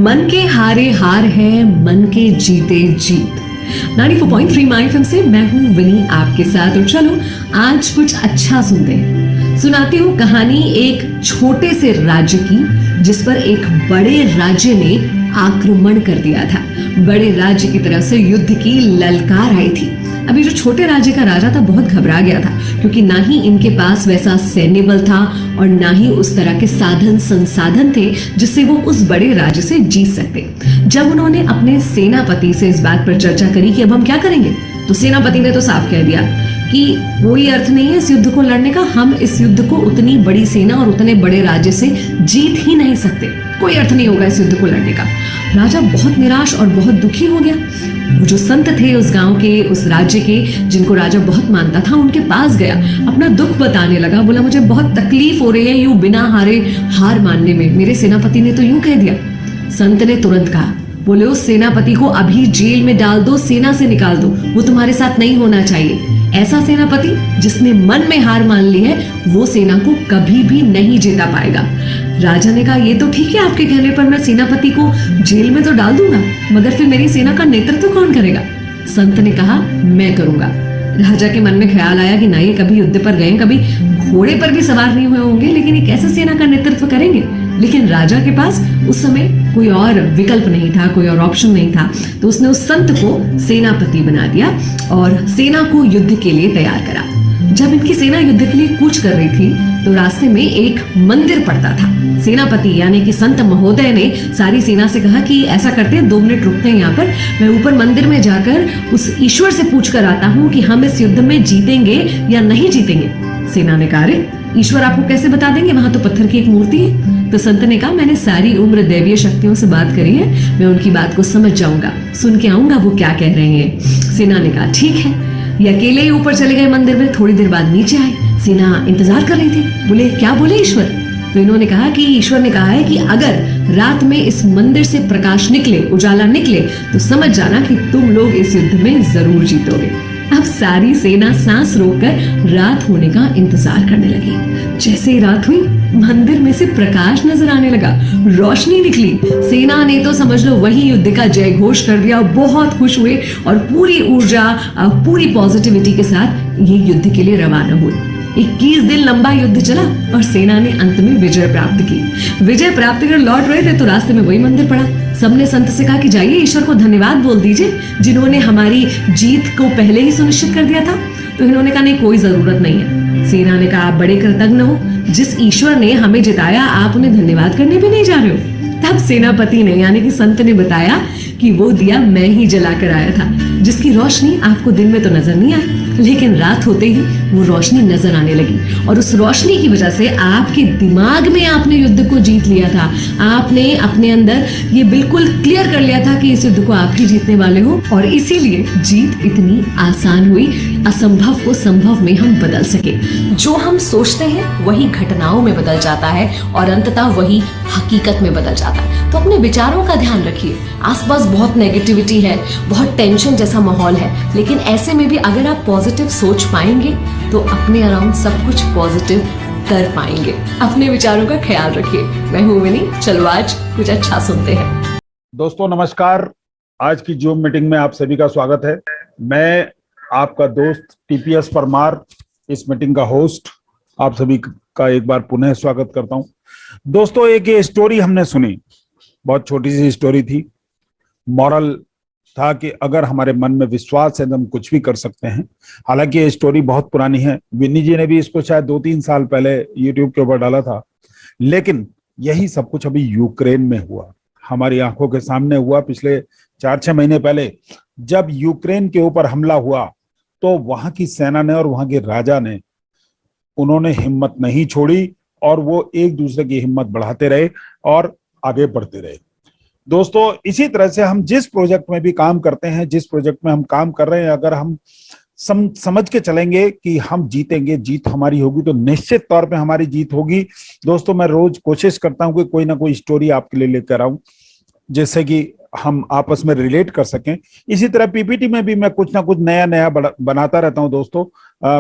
मन के हारे हार है, मन के जीते जीत। 94.3 माय एफएम से मैं हूँ विनी आपके साथ। और चलो आज कुछ अच्छा सुनते हैं। सुनाती हूँ कहानी एक छोटे से राज्य की, जिस पर एक बड़े राज्य ने आक्रमण कर दिया था। बड़े राज्य की तरफ से युद्ध की ललकार आई थी। अभी जो छोटे राज्य का राजा था बहुत घबरा गया था, क्योंकि ना ही इनके पास वैसा सैन्य बल था और ना ही उस तरह के साधन संसाधन थे जिससे वो उस बड़े राज्य से जीत सकते। जब उन्होंने अपने सेनापति से इस बात पर चर्चा करी कि अब हम क्या करेंगे, तो सेनापति ने तो साफ कह दिया कि कोई अर्थ नहीं है इस युद्ध को लड़ने का। हम इस युद्ध को उतनी बड़ी सेना और उतने बड़े राज्य से जीत ही नहीं सकते। कोई अर्थ नहीं होगा इस युद्ध को लड़ने का। राजा बहुत निराश और बहुत दुखी हो गया। वो जो संत थे उस गांव के, उस राज्य के, जिनको राजा बहुत मानता था, उनके पास गया, अपना दुख बताने लगा। बोला मुझे बहुत तकलीफ हो रही है यूं बिना हारे हार मानने में। मेरे सेनापति ने तो यूं कह दिया। संत ने तुरंत कहा, बोले उस सेनापति को अभी जेल में डाल दो, सेना से निकाल दो। वो तुम्हारे साथ नहीं होना चाहिए। ऐसा सेनापति जिसने मन में हार मान ली है, वो सेना को कभी भी नहीं जीता पाएगा। राजा ने कहा, ये तो ठीक है, आपके कहने पर मैं सेनापति को जेल में तो डाल दूंगा, मगर फिर मेरी सेना का नेतृत्व कौन करेगा? संत ने कहा, मैं करूंगा। राजा के मन में ख्याल आया कि ना ये कभी युद्ध पर गए, कभी घोड़े पर भी सवार नहीं हुए होंगे, लेकिन ये कैसे सेना का नेतृत्व करेंगे? लेकिन राजा के पास उस समय कोई और विकल्प नहीं था, कोई और ऑप्शन नहीं था। तो उसने उस संत को सेनापति बना दिया और सेना को युद्ध के लिए तैयार करा। जब इनकी सेना युद्ध के लिए कूच कर रही थी, तो रास्ते में एक मंदिर पड़ता था। सेनापति यानी कि संत महोदय ने सारी सेना से कहा कि ऐसा करते हैं, 2 मिनट रुकते हैं यहाँ पर, मैं ऊपर मंदिर में जाकर उस ईश्वर से पूछ कर आता हूँ कि हम इस युद्ध में जीतेंगे या नहीं जीतेंगे। सेना ने कहा, अरे ईश्वर आपको कैसे बता देंगे, वहां तो पत्थर की एक मूर्ति है। तो संत ने कहा, मैंने सारी उम्र दैवीय शक्तियों से बात करी है, मैं उनकी बात को समझ जाऊंगा, सुन के आऊंगा वो क्या कह रहे हैं। सेना ने कहा, ठीक है। ये अकेले ही ऊपर चले गए मंदिर में। थोड़ी देर बाद नीचे आए। सेना इंतजार कर रही थी। बोले, क्या बोले ईश्वर? तो इन्होंने कहा कि ईश्वर ने कहा है कि अगर रात में इस मंदिर से प्रकाश निकले, उजाला निकले, तो समझ जाना कि तुम लोग इस युद्ध में जरूर जीतोगे। अब सारी सेना सांस रोककर रात होने का इंतजार करने लगी। जैसे ही रात हुई, मंदिर में से प्रकाश नजर आने लगा, रोशनी निकली। सेना ने तो समझ लो वही युद्ध का जय घोष कर दिया। बहुत खुश हुए और पूरी ऊर्जा, पूरी पॉजिटिविटी के साथ ये युद्ध के लिए रवाना हुए। 21 दिन लंबा युद्ध चला और सेना ने अंत में विजय प्राप्त की। विजय प्राप्त कर लौट रहे थे तो रास्ते में वही मंदिर पड़ा। सबने संत से कहा कि जाइए ईश्वर को धन्यवाद बोल दीजिए, जिन्होंने हमारी जीत को पहले ही सुनिश्चित कर दिया था। तो इन्होंने कहा, नहीं, कोई जरूरत नहीं है। सेना ने कहा, आप बड़े कृतज्ञ हो, जिस ईश्वर ने हमें जिताया आप उन्हें धन्यवाद करने भी नहीं जा रहे हो। तब सेनापति ने यानी कि संत ने बताया कि वो दिया मैं ही जला कर आया था, जिसकी रोशनी आपको दिन में तो नजर नहीं आई, लेकिन रात होते ही वो रोशनी नजर आने लगी। और उस रोशनी की वजह से आपके दिमाग में आपने युद्ध को जीत लिया था। आपने अपने अंदर ये बिल्कुल क्लियर कर लिया था कि इस युद्ध को आप ही जीतने वाले हो, और इसीलिए जीत इतनी आसान हुई। असंभव को संभव में हम बदल सके। जो हम सोचते हैं वही घटनाओं में बदल जाता है और अंततः वही हकीकत में बदल जाता है। तो अपने विचारों का ध्यान रखिए। आसपास बहुत नेगेटिविटी है, बहुत टेंशन जैसा माहौल है, लेकिन ऐसे में भी अगर आप पॉजिटिव सोच पाएंगे तो अपने अराउंड सब कुछ पॉजिटिव कर पाएंगे। अपने विचारों का ख्याल रखिए। मैं हूं विनी, चलो आज कुछ अच्छा सुनते हैं। दोस्तों नमस्कार, आज की जूम मीटिंग में आप सभी का स्वागत है। मैं आपका दोस्त टीपीएस परमार, इस मीटिंग का होस्ट, आप सभी का एक बार पुनः स्वागत करता हूं। दोस्तों, एक ये स्टोरी हमने सुनी, बहुत छोटी सी स्टोरी थी। मॉरल था कि अगर हमारे मन में विश्वास है तो हम कुछ भी कर सकते हैं। हालांकि ये स्टोरी बहुत पुरानी है, विन्नी जी ने भी इसको शायद 2-3 साल पहले यूट्यूब के ऊपर डाला था, लेकिन यही सब कुछ अभी यूक्रेन में हुआ, हमारी आंखों के सामने हुआ। पिछले 4-6 महीने पहले जब यूक्रेन के ऊपर हमला हुआ तो वहां की सेना ने और वहां के राजा ने, उन्होंने हिम्मत नहीं छोड़ी और वो एक दूसरे की हिम्मत बढ़ाते रहे और आगे बढ़ते रहे। दोस्तों, इसी तरह से हम जिस प्रोजेक्ट में भी काम करते हैं, जिस प्रोजेक्ट में हम काम कर रहे हैं, अगर हम समझ के चलेंगे कि हम जीतेंगे, जीत हमारी होगी, तो निश्चित तौर पे हमारी जीत होगी। दोस्तों, मैं रोज कोशिश करता हूं कि कोई ना कोई स्टोरी आपके लिए लेकर आऊं, जिससे कि हम आपस में रिलेट कर सकें। इसी तरह पीपीटी में भी मैं कुछ ना कुछ नया नया बनाता रहता हूं दोस्तों,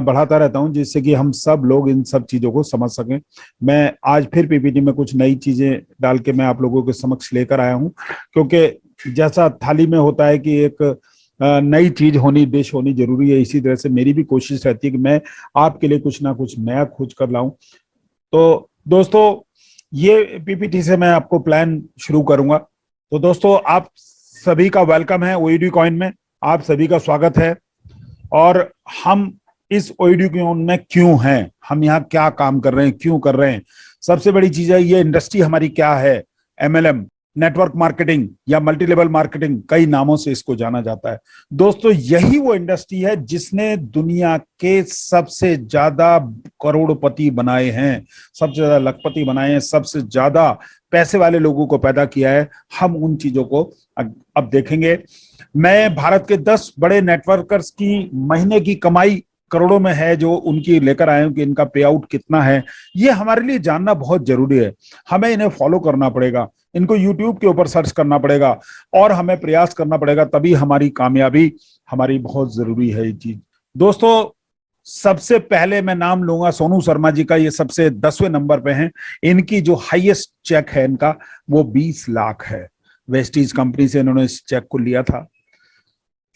बढ़ाता रहता हूं, जिससे कि हम सब लोग इन सब चीजों को समझ सकें। मैं आज फिर पीपीटी में कुछ नई चीजें डाल के मैं आप लोगों के समक्ष लेकर आया हूं, क्योंकि जैसा थाली में होता है कि एक नई चीज होनी, डिश होनी जरूरी है, इसी तरह से मेरी भी कोशिश रहती है कि मैं आपके लिए कुछ ना कुछ नया खोज कर लाऊं। तो दोस्तों, ये पीपीटी से मैं आपको प्लान शुरू करूंगा। तो दोस्तों, आप सभी का वेलकम है ओईडी कॉइन में, आप सभी का स्वागत है। और हम इस ओईडी कॉइन में क्यों हैं, हम यहाँ क्या काम कर रहे हैं, क्यों कर रहे हैं, सबसे बड़ी चीज है ये इंडस्ट्री हमारी क्या है। एमएलएम, नेटवर्क मार्केटिंग या मल्टी लेवल मार्केटिंग, कई नामों से इसको जाना जाता है। दोस्तों, यही वो इंडस्ट्री है जिसने दुनिया के सबसे ज्यादा करोड़पति बनाए हैं, सबसे ज्यादा लखपति बनाए हैं, सबसे ज्यादा पैसे वाले लोगों को पैदा किया है। हम उन चीजों को अब देखेंगे। मैं भारत के 10 बड़े नेटवर्कर्स की महीने की कमाई करोड़ों में है जो उनकी लेकर आए हूं कि इनका पे आउट कितना है। ये हमारे लिए जानना बहुत जरूरी है। हमें इन्हें फॉलो करना पड़ेगा, इनको यूट्यूब के ऊपर सर्च करना पड़ेगा और हमें प्रयास करना पड़ेगा, तभी हमारी कामयाबी हमारी बहुत जरूरी है ये चीज। दोस्तों, सबसे पहले मैं नाम लूंगा सोनू शर्मा जी का, ये सबसे 10वें नंबर पे हैं। इनकी जो हाईएस्ट चेक है इनका वो 20 लाख है। वेस्टीज कंपनी से इन्होंने इस चेक को लिया था।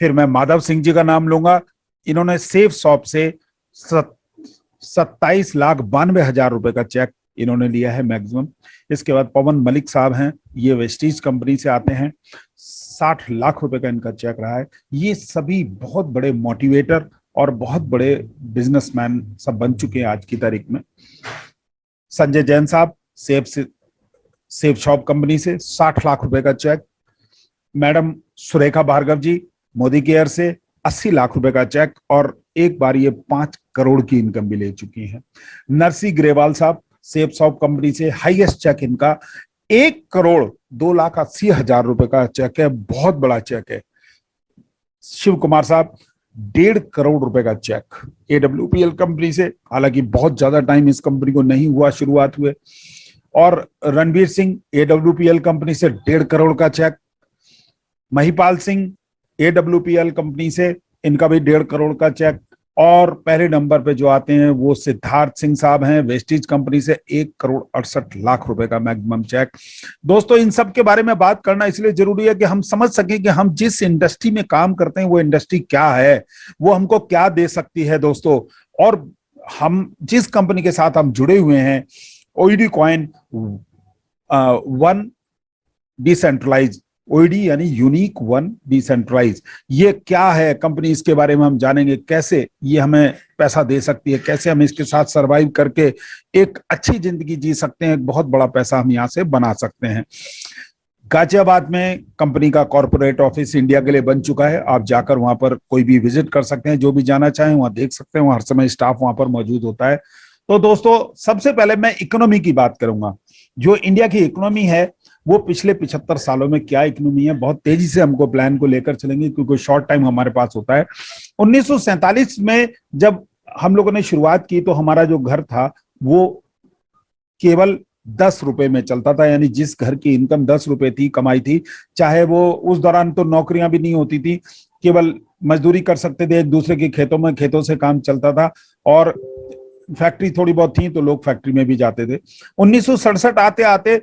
फिर मैं माधव सिंह जी का नाम लूंगा, इन्होंने सेफ शॉप से 27,92,000 रुपए का चेक इन्होंने लिया है मैक्सिमम। इसके बाद पवन मलिक साहब हैं, ये वेस्टीज कंपनी से आते हैं, 60 लाख रुपए का इनका चेक रहा है। ये सभी बहुत बड़े मोटिवेटर और बहुत बड़े बिजनेसमैन सब बन चुके हैं आज की तारीख में। संजय जैन साहब सेफ शॉप कंपनी से 60 लाख रुपए का चेक। मैडम सुरेखा भार्गव जी मोदी केयर से 80 लाख रुपए का चेक, और एक बार ये 5 करोड़ की इनकम भी ले चुकी हैं। नरसी ग्रेवाल साहब सेफ शॉप कंपनी से हाईएस्ट चेक इनका 1,02,80,000 रुपए का चेक है, बहुत बड़ा चेक है। शिव कुमार साहब 1.5 करोड़ रुपए का चेक एडब्ल्यूपीएल कंपनी से, हालांकि बहुत ज्यादा टाइम इस कंपनी को नहीं हुआ शुरुआत हुए। और रणवीर सिंह एडब्ल्यूपीएल कंपनी से 1.5 करोड़ का check. Mahipal Singh AWPL company से, इनका भी 1.5 करोड़ का चेक। और पहले नंबर पे जो आते हैं वो सिद्धार्थ सिंह साहब हैं, वेस्टीज कंपनी से 1,68,00,000 रुपए का मैक्सिमम चेक। दोस्तों, इन सब के बारे में बात करना इसलिए जरूरी है कि हम समझ सकें कि हम जिस इंडस्ट्री में काम करते हैं वो इंडस्ट्री क्या है, वो हमको क्या दे सकती है दोस्तों। और हम जिस कंपनी के साथ हम जुड़े हुए हैं, ओईडी कॉइन वन डिसेंट्रलाइज, ओईडी यानी यूनिक वन डिसेंट्रलाइज, ये क्या है कंपनी, इसके बारे में हम जानेंगे। कैसे ये हमें पैसा दे सकती है, कैसे हम इसके साथ सरवाइव करके एक अच्छी जिंदगी जी सकते हैं, एक बहुत बड़ा पैसा हम यहाँ से बना सकते हैं। गाजियाबाद में कंपनी का कॉर्पोरेट ऑफिस इंडिया के लिए बन चुका है। आप जाकर वहां पर कोई भी विजिट कर सकते हैं, जो भी जाना चाहें वहां देख सकते हैं, वहां हर समय स्टाफ वहां पर मौजूद होता है। तो दोस्तों, सबसे पहले मैं इकोनॉमी की बात करूंगा। जो इंडिया की इकोनॉमी है वो पिछले 75 सालों में क्या इकोनॉमी है, बहुत तेजी से हमको प्लान को लेकर चलेंगे क्योंकि शॉर्ट टाइम हमारे पास होता है। 1947 में जब हम लोगों ने शुरुआत की तो हमारा जो घर था वो केवल 10 रुपए में चलता था, यानी जिस घर की इनकम 10 रुपए थी, कमाई थी, चाहे वो उस दौरान तो नौकरियां भी नहीं होती थी, केवल मजदूरी कर सकते थे एक दूसरे के खेतों में, खेतों से काम चलता था, और फैक्ट्री थोड़ी बहुत थी तो लोग फैक्ट्री में भी जाते थे। 1967 आते आते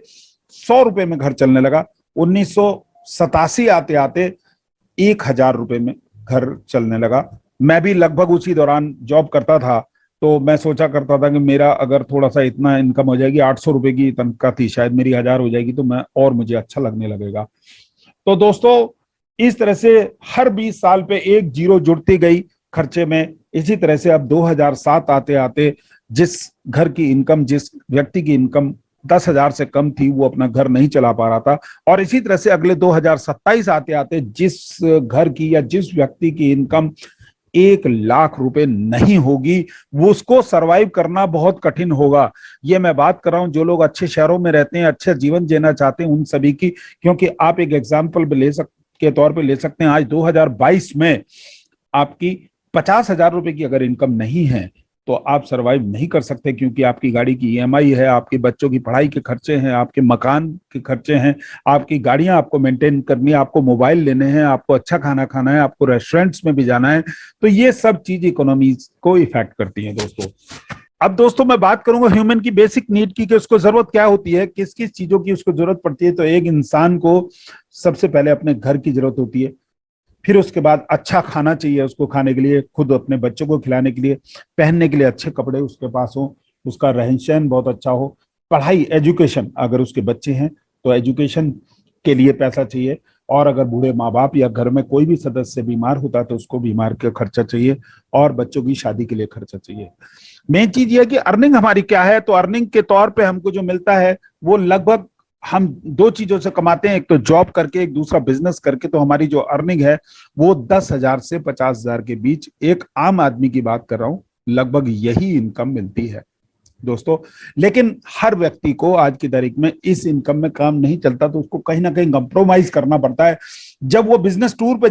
100 रुपए में घर चलने लगा। 1987 आते आते 1,000 रुपए में घर चलने लगा। मैं भी लगभग उसी दौरान जॉब करता था, तो मैं सोचा करता था कि मेरा अगर थोड़ा सा इतना इनकम हो जाएगी, 800 रुपए की तनख्वाह थी, शायद मेरी 1,000 हो जाएगी तो मैं और मुझे अच्छा लगने लगेगा। तो दोस्तों, इस तरह से हर 20 साल पे एक जीरो जुड़ती गई खर्चे में। इसी तरह से अब 2007 आते आते जिस घर की इनकम, जिस व्यक्ति की इनकम 10,000 से कम थी, वो अपना घर नहीं चला पा रहा था। और इसी तरह से अगले 2027 आते आते जिस घर की या जिस व्यक्ति की इनकम 1,00,000 रुपए नहीं होगी, वो उसको सरवाइव करना बहुत कठिन होगा। ये मैं बात कर रहा हूं जो लोग अच्छे शहरों में रहते हैं, अच्छा जीवन जीना चाहते हैं, उन सभी की। क्योंकि आप एक एग्जाम्पल के तौर पे ले सकते हैं, आज 2022 में आपकी 50,000 रुपए की अगर इनकम नहीं है तो आप सरवाइव नहीं कर सकते, क्योंकि आपकी गाड़ी की ईएमआई है, आपके बच्चों की पढ़ाई के खर्चे हैं, आपके मकान के खर्चे हैं, आपकी गाड़ियां आपको मेंटेन करनी है, आपको मोबाइल लेने हैं, आपको अच्छा खाना खाना है, आपको रेस्टोरेंट्स में भी जाना है। तो ये सब चीज इकोनॉमी को इफेक्ट करती है दोस्तों। अब दोस्तों मैं बात करूंगा ह्यूमन की बेसिक नीड की, कि उसको जरूरत क्या होती है, किस किस चीजों की उसको जरूरत पड़ती है। तो एक इंसान को सबसे पहले अपने घर की जरूरत होती है, फिर उसके बाद अच्छा खाना चाहिए उसको खाने के लिए, खुद अपने बच्चों को खिलाने के लिए, पहनने के लिए अच्छे कपड़े उसके पास हो, उसका रहन सहन बहुत अच्छा हो, पढ़ाई एजुकेशन, अगर उसके बच्चे हैं तो एजुकेशन के लिए पैसा चाहिए, और अगर बूढ़े माँ बाप या घर में कोई भी सदस्य बीमार होता है तो उसको बीमार का खर्चा चाहिए, और बच्चों की शादी के लिए खर्चा चाहिए। मेन चीज ये है कि अर्निंग हमारी क्या है। तो अर्निंग के तौर पे हमको जो मिलता है वो लगभग हम दो चीजों से कमाते हैं, एक तो जॉब करके, एक दूसरा बिजनेस करके। तो हमारी जो अर्निंग है वो 10,000 से 50,000 के बीच, एक आम आदमी की बात कर रहा हूं, लगभग यही इनकम मिलती है दोस्तों। लेकिन हर व्यक्ति को आज की तारीख में इस इनकम में काम नहीं चलता, तो उसको कहीं ना कहीं कंप्रोमाइज करना पड़ता है। जब वो बिजनेस टूर पे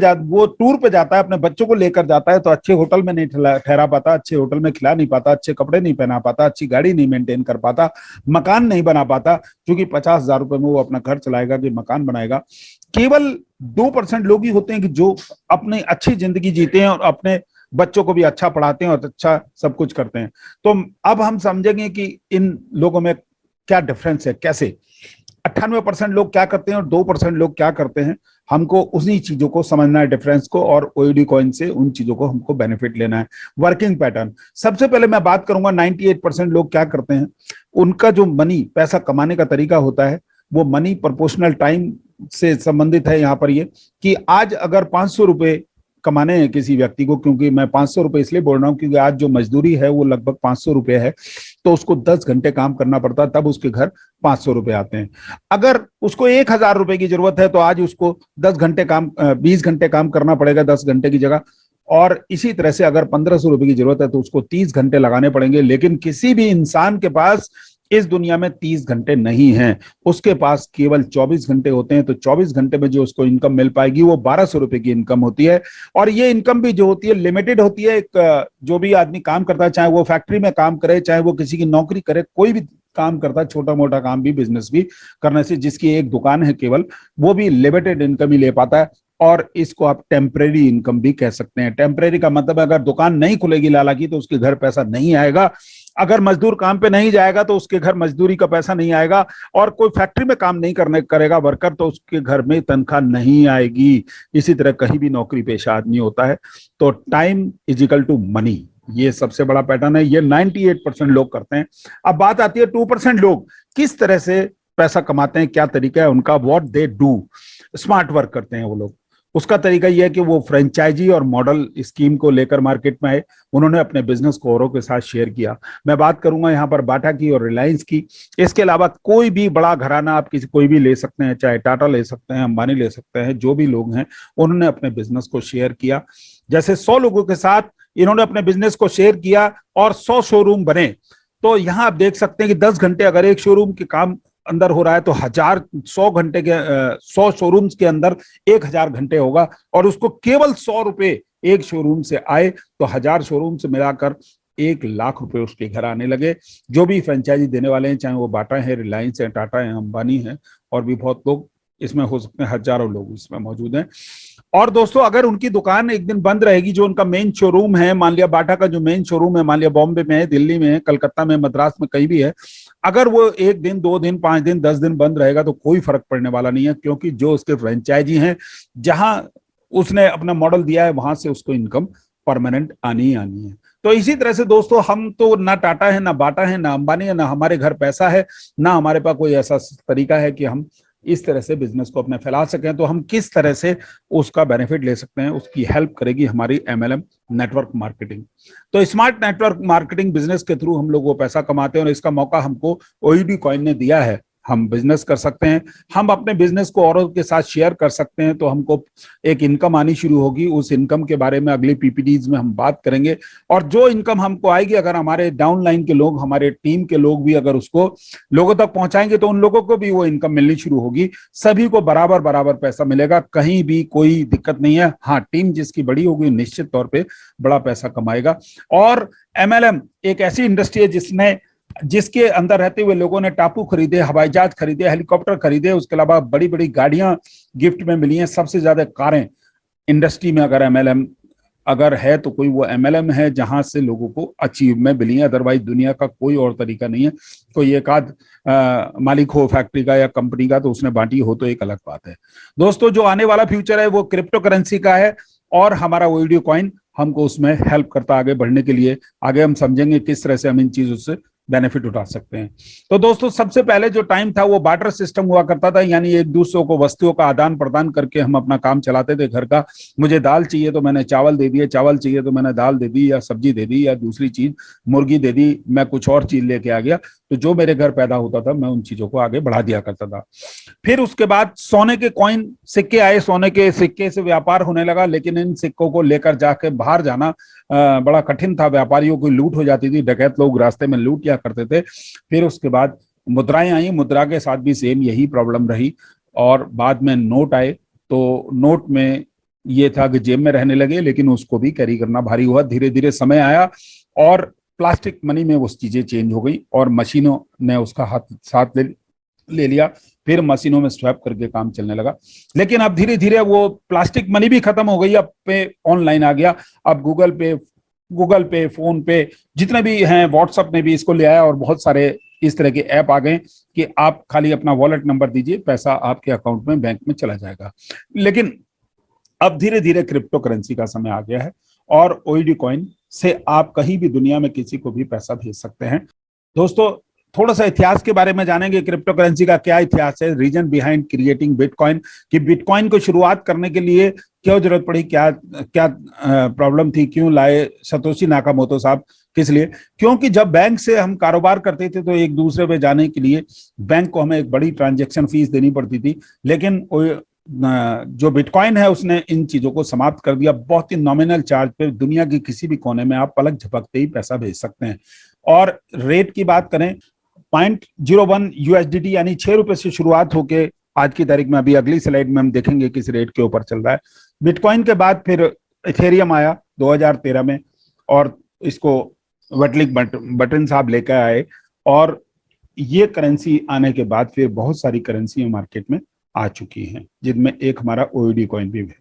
जाता है, अपने बच्चों को लेकर जाता है, तो अच्छे होटल में नहीं ठहरा पाता, अच्छे होटल में खिला नहीं पाता, अच्छे कपड़े नहीं पहना पाता, अच्छी गाड़ी नहीं मेंटेन कर पाता, मकान नहीं बना पाता, क्योंकि 50,000 रुपए में वो अपना घर चलाएगा कि मकान बनाएगा। केवल 2% लोग ही होते हैं कि जो अपनी अच्छी जिंदगी जीते हैं और अपने बच्चों को भी अच्छा पढ़ाते हैं और अच्छा सब कुछ करते हैं। तो अब हम समझेंगे कि इन लोगों में क्या डिफरेंस है, कैसे 98% लोग क्या करते हैं और 2% लोग क्या करते हैं। हमको उन्हीं चीजों को समझना है, डिफरेंस को, और ओईडी कॉइन से उन चीजों को हमको बेनिफिट लेना है। वर्किंग पैटर्न, सबसे पहले मैं बात करूंगा 98% लोग क्या करते हैं। उनका जो मनी, पैसा कमाने का तरीका होता है, वो मनी प्रोपोर्शनल टाइम से संबंधित है। यहाँ पर ये कि आज अगर 500 रुपए कमाने हैं किसी व्यक्ति को, क्योंकि मैं 500 रुपए इसलिए बोल रहा हूँ क्योंकि आज जो मजदूरी है वो लगभग 500 रुपए है, तो उसको 10 घंटे काम करना पड़ता है, तब उसके घर 500 रुपए आते हैं। अगर उसको 1,000 रुपए की जरूरत है तो आज उसको 20 घंटे काम करना पड़ेगा 10 घंटे की जगह। और इसी तरह से अगर 1,500 रुपए की जरूरत है तो उसको 30 घंटे लगाने पड़ेंगे। लेकिन किसी भी इंसान के पास इस दुनिया में 30 घंटे नहीं है, उसके पास केवल 24 घंटे होते हैं। तो 24 घंटे में जो उसको इनकम मिल पाएगी वो 1,200 रुपए की इनकम होती है। और ये इनकम भी जो होती है लिमिटेड होती है। एक जो भी आदमी काम करता है, चाहे वो फैक्ट्री में काम करे, चाहे वो किसी की नौकरी करे, कोई भी काम करता है, छोटा मोटा काम भी, बिजनेस भी करने से, जिसकी एक दुकान है केवल, वो भी लिमिटेड इनकम ही ले पाता है। और इसको आप टेम्परेरी इनकम भी कह सकते हैं। टेम्परेरी का मतलब अगर दुकान नहीं खुलेगी लाला की तो उसके घर पैसा नहीं आएगा, अगर मजदूर काम पे नहीं जाएगा तो उसके घर मजदूरी का पैसा नहीं आएगा, और कोई फैक्ट्री में काम नहीं करेगा वर्कर तो उसके घर में तनख्वाह नहीं आएगी। इसी तरह कहीं भी नौकरी पेशा आदमी होता है तो time is equal to money, ये सबसे बड़ा पैटर्न है। ये 98% लोग करते हैं। अब बात आती है 2% लोग किस तरह से पैसा कमाते हैं, क्या तरीका है उनका, what they do. Smart work करते हैं वो लोग। उसका तरीका यह है कि वो फ्रेंचाइजी और मॉडल स्कीम को लेकर मार्केट में आए, उन्होंने अपने बिजनेस को औरों के साथ शेयर किया। मैं बात करूंगा यहाँ पर बाटा की और रिलायंस की। इसके अलावा कोई भी बड़ा घराना आप कोई भी ले सकते हैं, चाहे टाटा ले सकते हैं, अंबानी ले सकते हैं, जो भी लोग हैं उन्होंने अपने बिजनेस को शेयर किया। जैसे 100 लोगों के साथ इन्होंने अपने बिजनेस को शेयर किया और 100 शोरूम बने। तो यहाँ आप देख सकते हैं कि 10 घंटे अगर एक शोरूम के काम अंदर हो रहा है तो 1,000 घंटे के 100 शोरूम्स के अंदर 1,000 घंटे होगा, और उसको केवल 100 रुपए एक शोरूम से आए तो 1,000 शोरूम से मिलाकर 1,00,000 रुपए उसके घर आने लगे। जो भी फ्रेंचाइजी देने वाले हैं, चाहे वो बाटा है, रिलायंस है, टाटा है, अंबानी है, और भी बहुत लोग इसमें हो सकते हैं, हजारों लोग इसमें मौजूद हैं। और दोस्तों अगर उनकी दुकान एक दिन बंद रहेगी, जो उनका मेन शोरूम है, मान लिया बाटा का जो मेन शोरूम है, मान लिया बॉम्बे में है, दिल्ली में है, कलकत्ता में, मद्रास में, कहीं भी है, अगर वो 1 दिन 2 दिन 5 दिन 10 दिन बंद रहेगा तो कोई फर्क पड़ने वाला नहीं है, क्योंकि जो उसके फ्रेंचाइजी हैं, जहां उसने अपना मॉडल दिया है, वहां से उसको इनकम परमानेंट आनी ही आनी है। तो इसी तरह से दोस्तों हम तो ना टाटा है, ना बाटा है, ना अंबानी है, ना हमारे घर पैसा है, ना हमारे पास कोई ऐसा तरीका है कि हम इस तरह से बिजनेस को अपने फैला सकें। तो हम किस तरह से उसका बेनिफिट ले सकते हैं, उसकी हेल्प करेगी हमारी एमएलएम नेटवर्क मार्केटिंग। तो स्मार्ट नेटवर्क मार्केटिंग बिजनेस के थ्रू हम लोग वो पैसा कमाते हैं, और इसका मौका हमको ओईडी कॉइन ने दिया है। हम बिजनेस कर सकते हैं, हम अपने बिजनेस को औरों के साथ शेयर कर सकते हैं, तो हमको एक इनकम आनी शुरू होगी। उस इनकम के बारे में अगली पीपीटीज में हम बात करेंगे। और जो इनकम हमको आएगी, अगर हमारे डाउनलाइन के लोग, हमारे टीम के लोग भी अगर उसको लोगों तक पहुंचाएंगे, तो उन लोगों को भी वो इनकम मिलनी शुरू होगी। सभी को बराबर बराबर पैसा मिलेगा, कहीं भी कोई दिक्कत नहीं है। हाँ, टीम जिसकी बड़ी होगी निश्चित तौर पर बड़ा पैसा कमाएगा। और एमएलएम एक ऐसी इंडस्ट्री है जिसके अंदर रहते हुए लोगों ने टापू खरीदे, हवाई जहाज खरीदे, हेलीकॉप्टर खरीदे, उसके अलावा बड़ी बड़ी गाड़ियां गिफ्ट में मिली हैं, सबसे ज्यादा कारें इंडस्ट्री में अगर एमएलएम अगर है तो कोई वो एमएलएम है जहां से लोगों को अचीव में मिली है। अदरवाइज दुनिया का कोई और तरीका नहीं है। कोई एक आध मालिक हो फैक्ट्री का या कंपनी का तो उसने बांटी हो तो एक अलग बात है। दोस्तों, जो आने वाला फ्यूचर है वो क्रिप्टो करेंसी का है, और हमारा ओईडी कॉइन हमको उसमें हेल्प करता आगे बढ़ने के लिए। आगे हम समझेंगे किस तरह से हम इन चीजों से बेनिफिट उठा सकते हैं। तो दोस्तों, सबसे पहले जो टाइम था वो बार्टर सिस्टम हुआ करता था, यानी एक दूसरे को वस्तुओं का आदान प्रदान करके हम अपना काम चलाते थे घर का। मुझे दाल चाहिए तो मैंने चावल दे दिए, चावल चाहिए तो मैंने दाल दे दी, या सब्जी दे दी, या दूसरी चीज मुर्गी दे दी, मैं कुछ और चीज लेके आ गया। तो जो मेरे घर पैदा होता था मैं उन चीजों को आगे बढ़ा दिया करता था। फिर उसके बाद सोने के कॉइन सिक्के आए, सोने के सिक्के से व्यापार होने लगा, लेकिन इन सिक्कों को लेकर जाके बाहर जाना बड़ा कठिन था। व्यापारियों की लूट हो जाती थी, डकैत लोग रास्ते में लूट किया करते थे। फिर उसके बाद मुद्राएं आई, मुद्रा के साथ भी सेम यही प्रॉब्लम रही। और बाद में नोट आए, तो नोट में ये था कि जेब में रहने लगे, लेकिन उसको भी कैरी करना भारी हुआ। धीरे धीरे समय आया और प्लास्टिक मनी में वो चीजें चेंज हो गई, और मशीनों ने उसका हाथ साथ ले लिया। फिर मशीनों में स्वैप करके काम चलने लगा। लेकिन अब धीरे धीरे वो प्लास्टिक मनी भी खत्म हो गई, अब पे ऑनलाइन आ गया। अब गूगल पे, फोन पे, जितने भी हैं, व्हाट्सएप ने भी इसको ले आया, और बहुत सारे इस तरह के ऐप आ गए कि आप खाली अपना वॉलेट नंबर दीजिए, पैसा आपके अकाउंट में, बैंक में चला जाएगा। लेकिन अब धीरे धीरे क्रिप्टो करेंसी का समय आ गया है, और ओईडी कॉइन से आप कहीं भी दुनिया में किसी को भी पैसा भेज सकते हैं। दोस्तों, थोड़ा सा इतिहास के बारे में जानेंगे। क्रिप्टो करेंसी का क्या इतिहास है, रीजन बिहाइंड क्रिएटिंग बिटकॉइन, कि बिटकॉइन को शुरुआत करने के लिए क्यों जरूरत पड़ी, क्या क्या प्रॉब्लम थी, क्यों लाए सतोशी नाकामोटो साहब, किस लिए? क्योंकि जब बैंक से हम कारोबार करते थे तो एक दूसरे पे जाने के लिए बैंक को हमें एक बड़ी ट्रांजैक्शन फीस देनी पड़ती थी। लेकिन जो बिटकॉइन है उसने इन चीजों को समाप्त कर दिया। बहुत ही नॉमिनल चार्ज पे दुनिया की किसी भी कोने में आप पलक झपकते ही पैसा भेज सकते हैं। और रेट की बात करें, 0.01 यूएसडीटी यानी 6 रुपए से शुरुआत होके आज की तारीख में, अभी अगली स्लाइड में हम देखेंगे किस रेट के ऊपर चल रहा है। बिटकॉइन के बाद फिर इथेरियम आया 2013 में, और इसको वटलिक बटन साहब लेकर आए, और ये करेंसी आने के बाद फिर बहुत सारी करेंसी मार्केट में आ चुकी हैं, जिनमें एक हमारा ओईडी कॉइन भी है।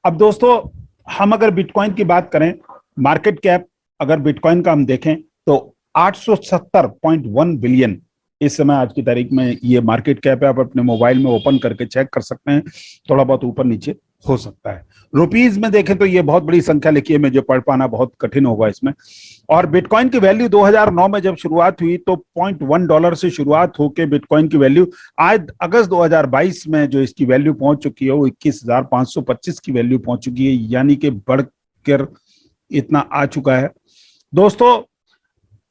अब दोस्तों, हम अगर बिटकॉइन की बात करें, मार्केट कैप अगर बिटकॉइन का हम देखें तो 870.1 बिलियन इस समय आज की तारीख में ये मार्केट कैप है। आप अपने मोबाइल में ओपन करके चेक कर सकते हैं, थोड़ा बहुत ऊपर नीचे हो सकता है। रुपीज में देखें तो ये बहुत बड़ी संख्या लिखी है, मुझे पढ़ पाना बहुत कठिन होगा इसमें। और बिटकॉइन की वैल्यू 2009 में जब शुरुआत हुई तो $0.1 से शुरुआत होकर बिटकॉइन की वैल्यू आज अगस्त 2022 में जो इसकी वैल्यू पहुंच चुकी है वो 21,525 की वैल्यू पहुंच चुकी है, यानी कि बढ़कर इतना आ चुका है। दोस्तों,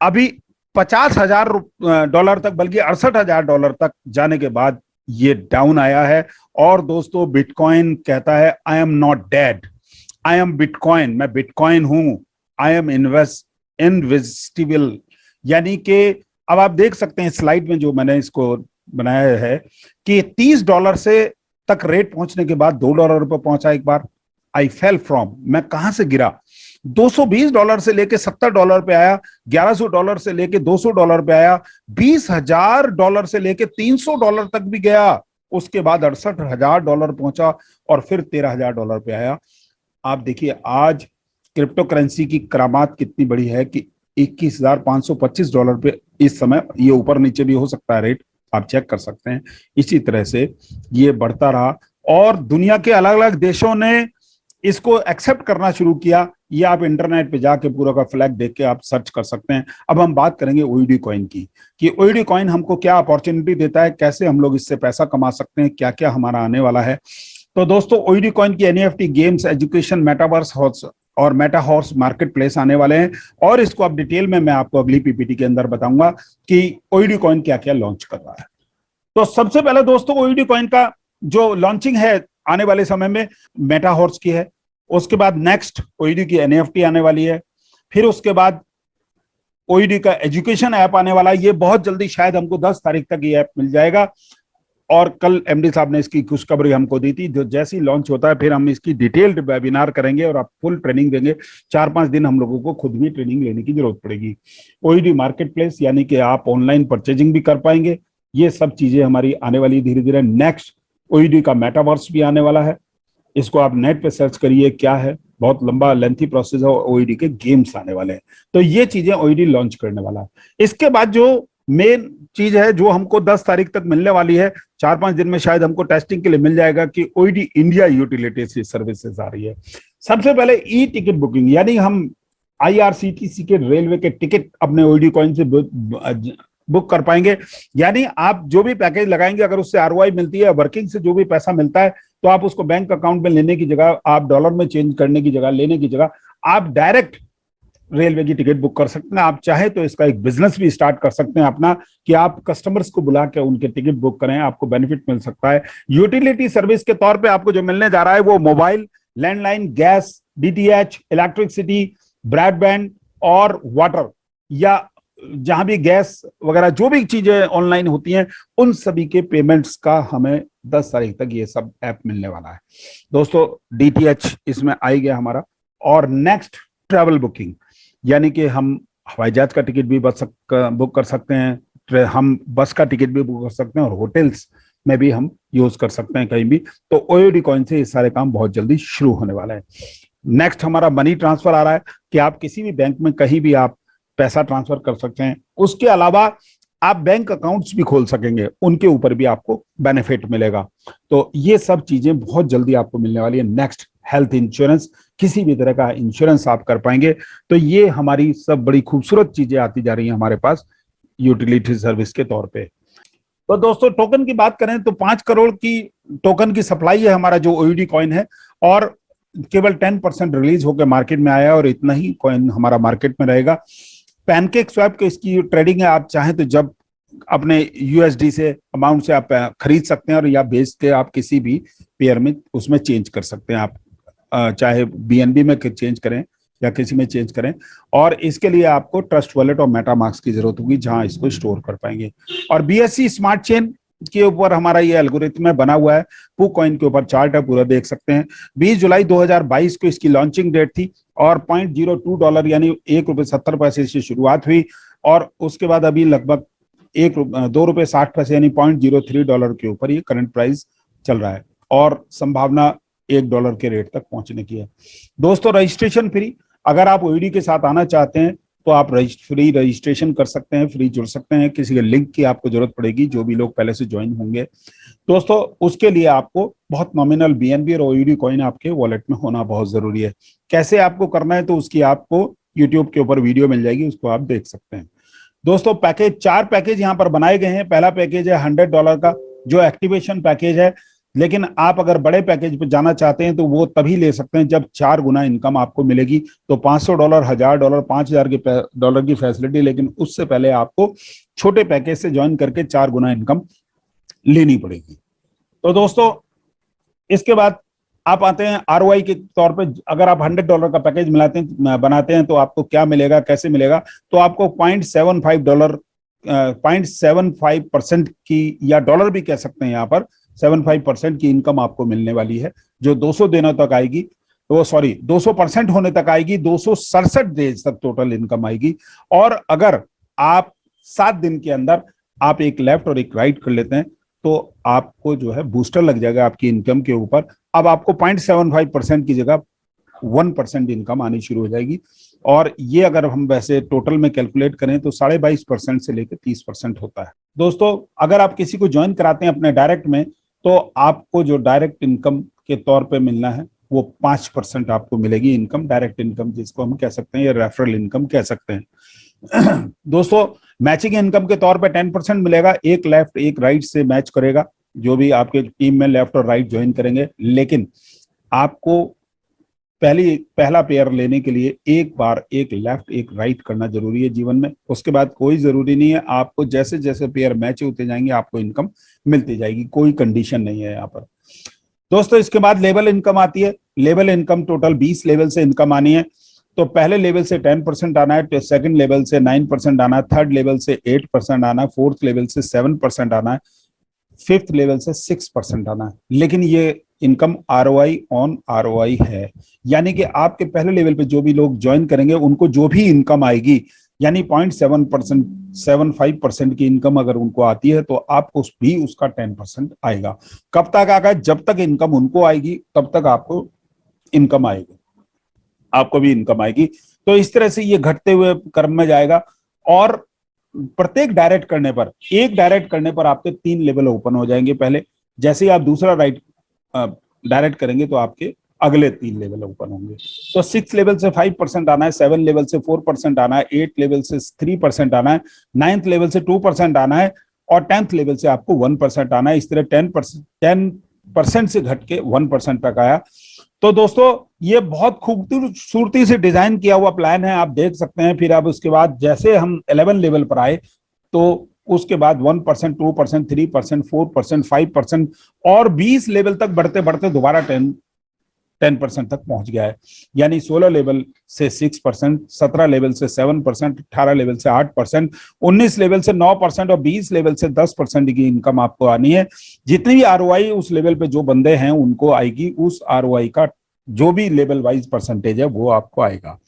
अभी $50,000 तक, बल्कि $68,000 तक जाने के बाद ये डाउन आया है। और दोस्तों, बिटकॉइन कहता है I am not dead, I am bitcoin, मैं बिटकॉइन हूं, आई एम इनविजिबल। यानी कि अब आप देख सकते हैं स्लाइड में जो मैंने इसको बनाया है कि $30 से तक रेट पहुंचने के बाद $2 पर पहुंचा एक बार। आई फेल फ्रॉम, मैं कहां से गिरा, $220 से लेके $70 पे आया, $1100 से लेके $200 पे आया, $20,000 से लेके $300 तक भी गया। उसके बाद $68,000 पहुंचा, और फिर $13,000 पे आया। आप देखिए आज क्रिप्टो करेंसी की करामात कितनी बड़ी है कि $21,525 पे इस समय, ये ऊपर नीचे भी हो सकता है रेट, आप चेक कर सकते हैं। इसी तरह से ये बढ़ता रहा, और दुनिया के अलग अलग देशों ने इसको एक्सेप्ट करना शुरू किया। ये आप इंटरनेट पे जाके पूरा का फ्लैग देख के आप सर्च कर सकते हैं। अब हम बात करेंगे ओईडी कॉइन की, कि ओईडी कॉइन हमको क्या अपॉर्चुनिटी देता है, कैसे हम लोग इससे पैसा कमा सकते हैं, क्या क्या हमारा आने वाला है। तो दोस्तों, ओईडी कॉइन की एनईएफटी, गेम्स, एजुकेशन, मेटावर्स और मेटा हॉर्स मार्केट प्लेस आने वाले हैं, और इसको अब डिटेल में मैं आपको अगली पीपीटी के अंदर बताऊंगा कि ओईडी कॉइन क्या क्या लॉन्च कर रहा है। तो सबसे पहले दोस्तों ओईडी कॉइन का जो लॉन्चिंग है आने वाले समय में मेटा हॉर्स की है, उसके बाद नेक्स्ट ओईडी की एनएफटी आने वाली है, फिर उसके बाद ओईडी का एजुकेशन ऐप आने वाला है। ये बहुत जल्दी शायद हमको 10 तारीख तक ये ऐप मिल जाएगा, और कल एमडी साहब ने इसकी खुशखबरी हमको दी थी। जो जैसे ही लॉन्च होता है फिर हम इसकी डिटेल्ड वेबिनार करेंगे और आप फुल ट्रेनिंग देंगे। 4-5 दिन हम लोगों को खुद भी ट्रेनिंग लेने की जरूरत पड़ेगी। ओईडी मार्केट प्लेस यानी कि आप ऑनलाइन परचेजिंग भी कर पाएंगे। ये सब चीजें हमारी आने वाली धीरे धीरे। नेक्स्ट ओईडी का मेटावर्स भी आने वाला है, इसको आप नेट पे सर्च करिए क्या है, बहुत लंबा लेंथी प्रोसेस है। ओईडी के गेम्स आने वाले हैं, तो ये चीजें ओईडी लॉन्च करने वाला है। इसके बाद जो मेन चीज है जो हमको 10 तारीख तक मिलने वाली है, 4-5 दिन में शायद हमको टेस्टिंग के लिए मिल जाएगा, कि ओईडी इंडिया यूटिलिटी सर्विसेज आ रही है। सबसे पहले ई टिकट बुकिंग, यानी हम आईआरसीटीसी के रेलवे के टिकट अपने ओईडी कॉइन से बुक कर पाएंगे। यानी आप जो भी पैकेज लगाएंगे, अगर उससे आरओआई मिलती है, वर्किंग से जो भी पैसा मिलता है, तो आप उसको बैंक अकाउंट में लेने की जगह, आप डॉलर में चेंज करने की जगह, लेने की जगह आप डायरेक्ट रेलवे की टिकट बुक कर सकते हैं। आप चाहे तो इसका एक बिजनेस भी स्टार्ट कर सकते हैं अपना, कि आप कस्टमर्स को बुला के उनके टिकट बुक करें, आपको बेनिफिट मिल सकता है। यूटिलिटी सर्विस के तौर पे आपको जो मिलने जा रहा है वो mobile, landline, gas, DTH, electricity, broadband और वाटर, या जहां भी गैस वगैरह जो भी चीजें ऑनलाइन होती हैं, उन सभी के पेमेंट्स का हमें 10 तारीख तक ये सब ऐप मिलने वाला है दोस्तों। डीटीएच इसमें आ गया हमारा। और नेक्स्ट ट्रैवल बुकिंग, यानी कि हम हवाई जहाज का टिकट भी बुक कर सकते हैं, हम बस का टिकट भी बुक कर सकते हैं, और होटल्स में भी हम यूज कर सकते हैं कहीं भी। तो ओईडी कॉइन से ये सारे काम बहुत जल्दी शुरू होने वाला है। नेक्स्ट हमारा मनी ट्रांसफर आ रहा है, कि आप किसी भी बैंक में कहीं भी आप पैसा ट्रांसफर कर सकते हैं। उसके अलावा आप बैंक अकाउंट्स भी खोल सकेंगे, उनके ऊपर भी आपको बेनिफिट मिलेगा। तो ये सब चीजें बहुत जल्दी आपको मिलने वाली है। नेक्स्ट हेल्थ इंश्योरेंस, किसी भी तरह का इंश्योरेंस आप कर पाएंगे। तो ये हमारी सब बड़ी खूबसूरत चीजें आती जा रही हैं हमारे पास यूटिलिटी सर्विस के तौर पे। तो दोस्तों टोकन की बात करें तो 5 करोड़ की टोकन की सप्लाई है हमारा जो ओईडी कॉइन है, और केवल 10% रिलीज होकर मार्केट में आया, और इतना ही कॉइन हमारा मार्केट में रहेगा। पैनकेक स्वैप की इसकी ट्रेडिंग है, आप चाहें तो जब अपने यूएसडी से अमाउंट से आप खरीद सकते हैं, और या बेच के आप किसी भी पेयर में उसमें चेंज कर सकते हैं। आप चाहे बीएनबी में चेंज करें या किसी में चेंज करें, और इसके लिए आपको ट्रस्ट वॉलेट और मेटामास्क की जरूरत होगी, जहां इसको स्टोर कर पाएंगे। और बीएससी स्मार्ट चेन के ऊपर हमारा ये एल्गोरिथम बना हुआ है। पूकॉइन के ऊपर चार्ट है, पूरा देख सकते हैं। 20 जुलाई 2022 को इसकी लॉन्चिंग डेट थी, और $0.02 यानी ₹1.70 से शुरुआत हुई, और उसके बाद अभी लगभग $2.60 यानी $0.03 के ऊपर ये करंट प्राइस चल रहा है, और संभावना $1 के रेट तक पहुंचने की है। दोस्तों रजिस्ट्रेशन फ्री, अगर आप ओईडी के साथ आना चाहते हैं तो आप फ्री रजिस्ट्रेशन कर सकते हैं, फ्री जुड़ सकते हैं। किसी के लिंक की आपको जरूरत पड़ेगी, जो भी लोग पहले से ज्वाइन होंगे दोस्तों, उसके लिए आपको बहुत नॉमिनल बीएनबी और ओईडी कॉइन आपके वॉलेट में होना बहुत जरूरी है। कैसे आपको करना है, तो उसकी आपको यूट्यूब के ऊपर वीडियो मिल जाएगी, उसको आप देख सकते हैं। दोस्तों पैकेज, 4 पैकेज यहाँ पर बनाए गए हैं। पहला पैकेज है $100 का, जो एक्टिवेशन पैकेज है, लेकिन आप अगर बड़े पैकेज पे जाना चाहते हैं तो वो तभी ले सकते हैं जब 4 गुना इनकम आपको मिलेगी। तो $500, $1000, $5000 की फैसिलिटी, लेकिन उससे पहले आपको छोटे पैकेज से ज्वाइन करके 4 गुना इनकम लेनी पड़ेगी। तो दोस्तों इसके बाद आप आते हैं आरओआई के तौर पे। अगर आप $100 का पैकेज बनाते हैं तो आपको क्या मिलेगा, कैसे मिलेगा, तो आपको $0.75 की, या डॉलर भी कह सकते हैं यहाँ पर, 75% की इनकम आपको मिलने वाली है, जो 200 दिनों तक आएगी। तो 200% होने तक आएगी, 267 डेज तक टोटल इनकम आएगी। और अगर आप 7 दिन के अंदर आप एक लेफ्ट और एक राइट कर लेते हैं तो आपको जो है बूस्टर लग जाएगा आपकी इनकम के ऊपर। अब आपको 0.75% की जगह 1% इनकम आनी शुरू हो जाएगी। और ये अगर हम वैसे टोटल में कैलकुलेट करें तो 22.5% से लेकर 30% होता है। दोस्तों अगर आप किसी को ज्वाइन कराते हैं अपने डायरेक्ट में, तो आपको जो डायरेक्ट इनकम के तौर पे मिलना है वो 5% आपको मिलेगी इनकम, डायरेक्ट इनकम जिसको हम कह सकते हैं, या रेफरल इनकम कह सकते हैं। दोस्तों मैचिंग इनकम के तौर पे 10% मिलेगा, एक लेफ्ट एक राइट से मैच करेगा, जो भी आपके टीम में लेफ्ट और राइट ज्वाइन करेंगे। लेकिन आपको पहला पेयर लेने के लिए एक बार एक लेफ्ट एक राइट करना जरूरी है जीवन में। उसके बाद कोई जरूरी नहीं है, आपको जैसे जैसे पेयर मैच होते जाएंगे आपको इनकम मिलती जाएगी, कोई कंडीशन नहीं है यहाँ पर। दोस्तों इसके बाद लेवल इनकम आती है। लेवल इनकम टोटल 20 लेवल से इनकम आनी है। तो पहले लेवल से 10% आना है, तो सेकंड लेवल से 9% आना है, थर्ड लेवल से 8% आना है, फोर्थ लेवल से 7% आना है, फिफ्थ लेवल से 6% आना है। लेकिन ये इनकम आरओआई ऑन आरओआई है, यानी कि आपके पहले लेवल पे जो भी लोग ज्वाइन करेंगे उनको जो भी इनकम आएगी, यानी 0.7% 75% की इनकम अगर उनको आती है तो आपको भी उसका 10% आएगा। कब तक आएगा? जब तक इनकम उनको आएगी तब तक आपको इनकम आएगी, आपको भी इनकम आएगी। तो इस तरह से ये घटते हुए क्रम में जाएगा। और प्रत्येक डायरेक्ट करने पर, एक डायरेक्ट करने पर आपके 3 लेवल ओपन हो जाएंगे पहले। जैसे ही आप दूसरा राइट डायरेक्ट करेंगे तो आपके अगले 3 लेवल ओपन होंगे। तो 6 लेवल से 5% आना है, 7 लेवल से 4% आना है, 8 लेवल से 3% आना है, 9th लेवल से 2% आना है और 10th लेवल से आपको 1% आना है। इस तरह 10% से घट के 1% तक आया। तो दोस्तों ये बहुत खूबसूरती से डिजाइन किया हुआ प्लान है, आप देख सकते हैं। फिर अब उसके बाद जैसे हम 11 लेवल पर आए तो उसके बाद 1%, 2%, 3%, 4%, 5% और 20 लेवल तक बढ़ते बढ़ते दोबारा 10% तक पहुंच गया है। यानी 16 लेवल से 6%, 17 लेवल से 7%, 18 लेवल से 8%, 19 लेवल से 9% और 20 लेवल से 10% की इनकम आपको आनी है। जितनी भी आरओआई उस लेवल पे जो बंदे हैं उनको आएगी, उस आरओआई का जो भी लेवल वाइज परसेंटेज है वो आपको आएगा।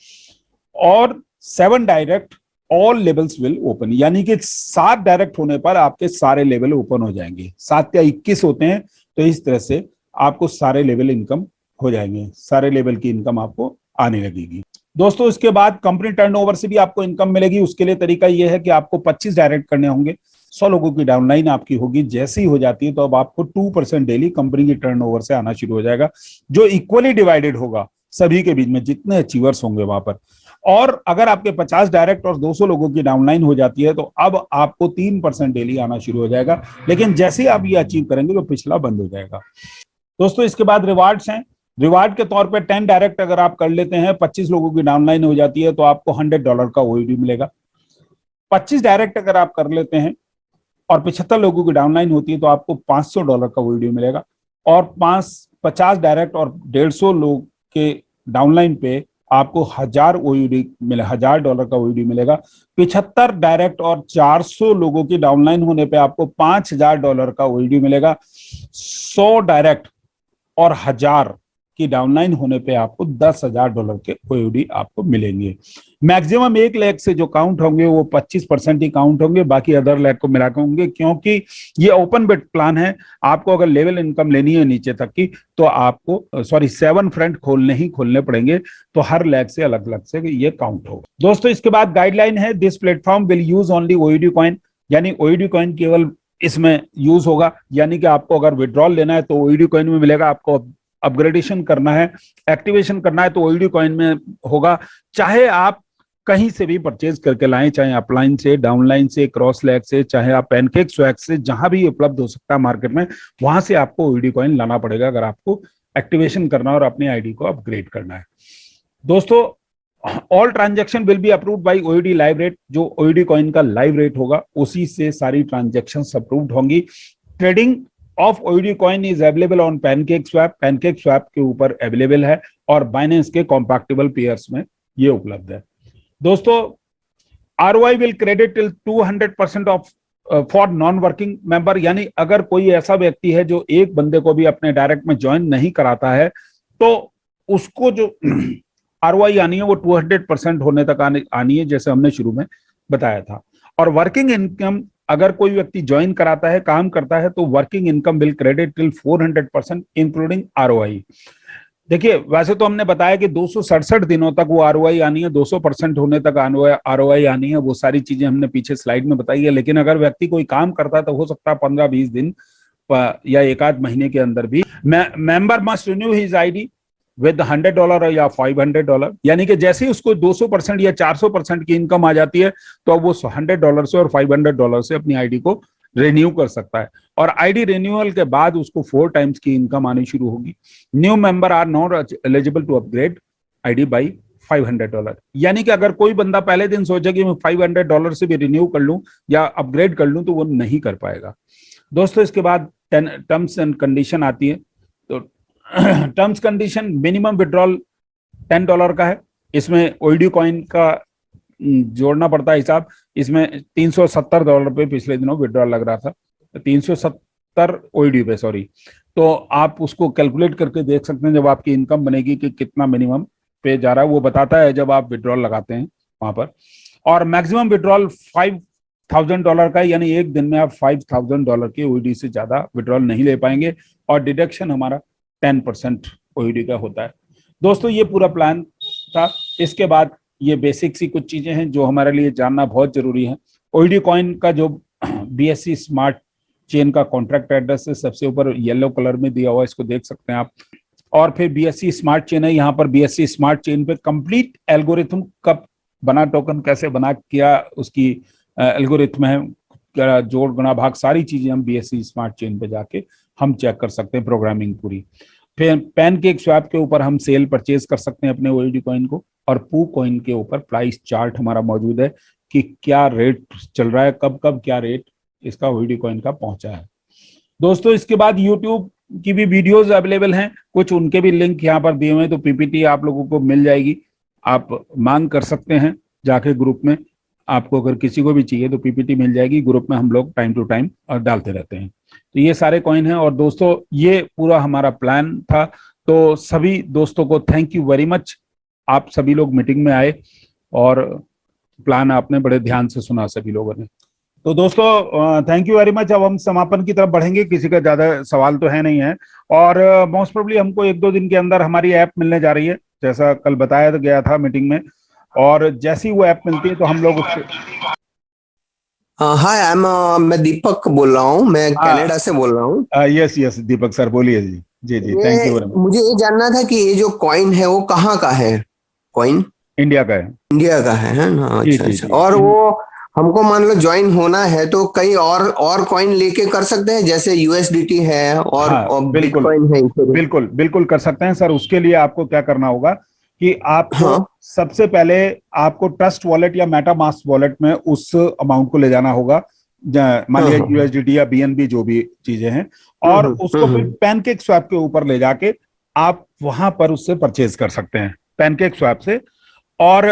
और 7 direct all levels will open, यानी कि 7 डायरेक्ट होने पर आपके सारे लेवल ओपन हो जाएंगे। 7 या 21 होते हैं, तो इस तरह से आपको सारे लेवल इनकम हो जाएंगे, सारे लेवल की इनकम आपको आने लगेगी। दोस्तों इसके बाद कंपनी टर्नओवर से भी आपको इनकम मिलेगी। उसके लिए तरीका यह है कि आपको 25 डायरेक्ट करने होंगे, 100 लोगों की डाउनलाइन आपकी होगी। जैसी हो जाती है तो अब आपको 2% डेली कंपनी की टर्नओवर से आना शुरू हो जाएगा, जो इक्वली डिवाइडेड होगा सभी के बीच में, जितने अचीवर्स होंगे वहां पर। और अगर आपके 50 डायरेक्ट और 200 लोगों की डाउनलाइन हो जाती है तो अब आपको 3% डेली आना शुरू हो जाएगा। लेकिन जैसे आप ये अचीव करेंगे तो पिछला बंद हो जाएगा। दोस्तों इसके बाद रिवार्ड्स हैं। रिवार्ड के तौर पे 10 डायरेक्ट अगर आप कर लेते हैं, 25 लोगों की डाउनलाइन हो जाती है तो आपको $100 का ओईडी मिलेगा। 25 डायरेक्ट अगर आप कर लेते हैं और 75 लोगों की डाउनलाइन होती है तो आपको $500 का ओईडी मिलेगा। और 50 डायरेक्ट और 150 लोग के डाउनलाइन पे आपको $1000 का ओईडी मिलेगा। 75 डायरेक्ट और 400 लोगों की डाउनलाइन होने पे आपको $5000 का ओईडी मिलेगा। 100 डायरेक्ट और 1000 की डाउनलाइन होने पे आपको $10,000 के ओईडी आपको मिलेंगे। मैक्सिमम 1 लाख से जो काउंट होंगे वो 25% ही काउंट होंगे, बाकी अदर लाख को मिलाकर होंगे, क्योंकि ये ओपन बेट प्लान है। आपको अगर लेवल इनकम लेनी है नीचे तक की तो आपको 7 फ्रंट खोलने पड़ेंगे, तो हर लाख से अलग अलग से ये काउंट होगा। दोस्तों इसके बाद गाइडलाइन है, this platform will use only OED coin, यानी ओईडी कॉइन केवल इसमें यूज होगा। यानी कि आपको अगर विड्रॉल लेना है तो ओईडी कॉइन में मिलेगा, आपको अपग्रेडेशन करना है, एक्टिवेशन करना है तो ओईडी कॉइन में होगा। चाहे आप कहीं से भी परचेज करके लाएं, चाहे अपलाइन से, डाउनलाइन से, क्रॉस लैग से, चाहे आप पैनकेक स्वैग से, जहां भी उपलब्ध हो सकता है मार्केट में, वहां से आपको ओईडी कॉइन लाना पड़ेगा अगर आपको एक्टिवेशन करना और अपनी आईडी को अपग्रेड करना है। दोस्तों all transaction will be approved by OED live rate, जो ओईडी कॉइन का लाइव रेट होगा उसी से सारी ट्रांजेक्शन अप्रूव्ड होंगी। Trading of OED coin is available on PancakeSwap के ऊपर अवेलेबल है और बाइनेंस के कॉम्पैक्टेबल पेयर्स में ये उपलब्ध है। दोस्तों ROI will credit till 200% of for non working member, यानी अगर कोई ऐसा व्यक्ति है जो एक बंदे को भी अपने डायरेक्ट में ज्वाइन नहीं कराता है तो उसको जो आरओआई आनी है वो 200% होने तक आनी है, जैसे हमने शुरू में बताया था। और वर्किंग इनकम अगर कोई व्यक्ति ज्वाइन कराता है, काम करता है, तो working income will credit till 400% including ROI. देखिए वैसे तो हमने बताया कि 267 दिनों तक वो आरओआई आनी है, 200% होने तक आरओआई आनी है, वो सारी चीजें हमने पीछे स्लाइड में बताई है। लेकिन अगर व्यक्ति कोई काम करता है तो हो सकता है 15-20 दिन या 1 आध महीने के अंदर भी। Member must renew his ID with $100 या $500, यानी कि जैसे ही उसको 200% या 400% की इनकम आ जाती है तो अब वो $100 से और $500 से अपनी आईडी को रिन्यू कर सकता है। और आईडी रिन्यूअल के बाद उसको 4 टाइम्स की इनकम आनी शुरू होगी। New member are not eligible to upgrade ID by $500। यानी कि अगर कोई बंदा पहले दिन सोचे कि मैं $500 से भी रिन्यू कर लूं या अपग्रेड कर लूं तो वो नहीं कर पाएगा। दोस्तों इसके बाद टर्म्स एंड कंडीशन आती है। तो टर्म्स कंडीशन, मिनिमम विड्रॉल $10 का है। इसमें ओईडी कॉइन का जोड़ना पड़ता है हिसाब। इसमें $370 पे पिछले दिनों विड्रॉल लग रहा था, 370 ओईडी पे, सॉरी। तो आप उसको कैलकुलेट करके देख सकते हैं जब आपकी इनकम बनेगी कि कितना मिनिमम पे जा रहा है, वो बताता है जब आप विड्रॉल लगाते हैं वहां पर। और मैक्सिमम विड्रॉल $5,000 का, यानी एक दिन में आप $5,000 के ओईडी से ज्यादा विड्रॉल नहीं ले पाएंगे। और डिडक्शन हमारा 10% ओईडी का होता है। दोस्तों ये पूरा प्लान था। इसके बाद ये बेसिक सी कुछ चीजें हैं जो हमारे लिए जानना बहुत जरूरी है। ओईडी कॉइन का जो BSC स्मार्ट चेन का कॉन्ट्रैक्ट एड्रेस है, सबसे ऊपर येलो कलर में दिया हुआ, इसको देख सकते हैं आप। और फिर BSC स्मार्ट चेन है। यहाँ पर BSC स्मार्ट चेन पे कंप्लीट एल्गोरिथम कब बना, टोकन कैसे बना, क्या उसकी एल्गोरिथम है, क्या जोड़ गुणा भाग, सारी चीजें हम BSC स्मार्ट चेन पे जाके हम चेक कर सकते हैं, प्रोग्रामिंग पूरी। फिर पैनकेक स्वैप के ऊपर हम सेल परचेज कर सकते हैं अपने ओईडी कॉइन को। और पू कॉइन के ऊपर प्राइस चार्ट हमारा मौजूद है कि क्या रेट चल रहा है, कब कब क्या रेट इसका ओईडी कॉइन का पहुंचा है। दोस्तों इसके बाद यूट्यूब की भी वीडियोस अवेलेबल हैं, कुछ उनके भी लिंक यहाँ पर दिए हुए हैं। तो PPT आप लोगों को मिल जाएगी, आप मांग कर सकते हैं जाके ग्रुप में। आपको अगर किसी को भी चाहिए तो PPT मिल जाएगी, ग्रुप में हम लोग टाइम टू टाइम डालते रहते हैं। तो ये सारे कॉइन हैं। और दोस्तों ये पूरा हमारा प्लान था। तो सभी दोस्तों को थैंक यू वेरी मच। आप सभी लोग मीटिंग में आए और प्लान आपने बड़े ध्यान से सुना सभी लोगों ने। तो दोस्तों थैंक यू वेरी मच। अब हम समापन की तरफ बढ़ेंगे, किसी का ज्यादा सवाल तो है नहीं है। और मोस्ट प्रोबेबली हमको 1-2 दिन के अंदर हमारी ऐप मिलने जा रही है, जैसा कल बताया गया था मीटिंग में। और जैसी वो ऐप मिलती है तो हम लोग उससे। हाय मैं दीपक बोल रहा हूँ, मैं कनाडा से बोल रहा हूँ। यस यस दीपक सर बोलिए जी। जी जी थैंक यू वेरी मच। मुझे ये जानना था कि ये जो कॉइन है वो कहाँ का है? कॉइन इंडिया का है। इंडिया का है ना? जी, अच्छा जी, अच्छा। जी। और वो हमको मान लो ज्वाइन होना है तो कई और कॉइन लेके कर सकते हैं, जैसे USDT है और हाँ बिल्कुल बिटकॉइन है। बिल्कुल बिल्कुल कर सकते हैं सर। उसके लिए आपको क्या करना होगा कि आपको हाँ सबसे पहले आपको ट्रस्ट वॉलेट या मेटामास्क वॉलेट में उस अमाउंट को ले जाना होगा, मान लिया हाँ USDT या BNB जो भी चीजें हैं। और उसको फिर पैनकेक स्वैप के ऊपर ले जाके आप वहां पर उससे परचेज कर सकते हैं पैनकेक स्वैप से। और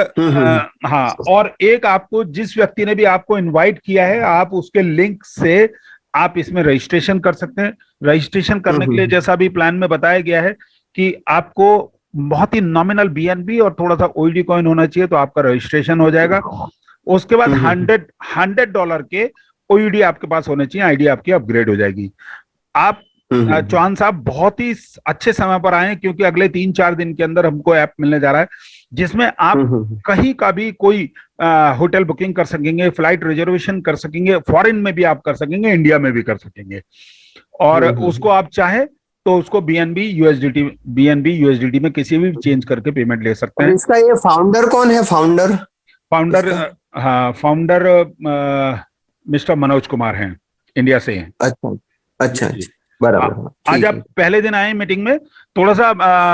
हाँ, और एक आपको जिस व्यक्ति ने भी आपको इनवाइट किया है, आप उसके लिंक से आप इसमें रजिस्ट्रेशन कर सकते हैं। रजिस्ट्रेशन करने के लिए जैसा भी प्लान में बताया गया है कि आपको बहुत ही नॉमिनल BNB और थोड़ा सा ओईडी कॉइन होना चाहिए, तो आपका रजिस्ट्रेशन हो जाएगा। उसके बाद $100 के ओईडी आपके पास होने चाहिए, आईडी आपकी अपग्रेड हो जाएगी। आप चौहान साहब बहुत ही अच्छे समय पर आए, क्योंकि अगले 3-4 दिन के अंदर हमको ऐप मिलने जा रहा है जिसमें आप कहीं का भी कोई होटल बुकिंग कर सकेंगे, फ्लाइट रिजर्वेशन कर सकेंगे, फॉरेन में भी आप कर सकेंगे, इंडिया में भी कर सकेंगे। और उसको आप चाहे तो उसको BNB USDT में किसी भी चेंज करके पेमेंट ले सकते हैं। इसका ये फाउंडर कौन है? फाउंडर मिस्टर मनोज कुमार हैं, इंडिया से हैं। अच्छा अच्छा बराबर। आज आप पहले दिन आए मीटिंग में, थोड़ा सा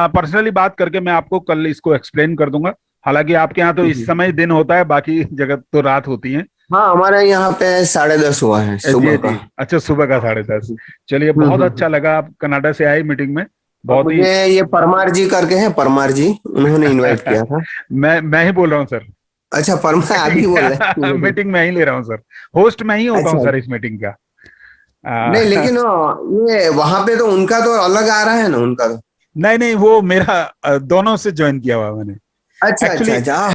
पर्सनली बात करके मैं आपको कल इसको एक्सप्लेन कर दूंगा। हालांकि आपके यहाँ तो इस समय दिन होता है, बाकी जगह तो रात होती है। हाँ हमारे यहाँ पे 10:30 हुआ है सुबह का। अच्छा सुबह का 10:30। चलिए बहुत अच्छा लगा आप कनाडा से आए मीटिंग में। बहुत ही ये परमार जी करके हैं, परमार जी, उन्होंने इनवाइट किया था। मैं ही बोल रहा हूँ सर। अच्छा परमार आप ही बोल रहे हैं? मीटिंग में ही ले रहा हूँ सर, होस्ट मैं ही होता हूँ सर इस मीटिंग का। नहीं लेकिन ये वहां पे तो उनका तो अलग आ रहा है ना, उनका तो। नहीं वो मेरा दोनों से ज्वाइन किया हुआ मैंने। अच्छा अच्छा।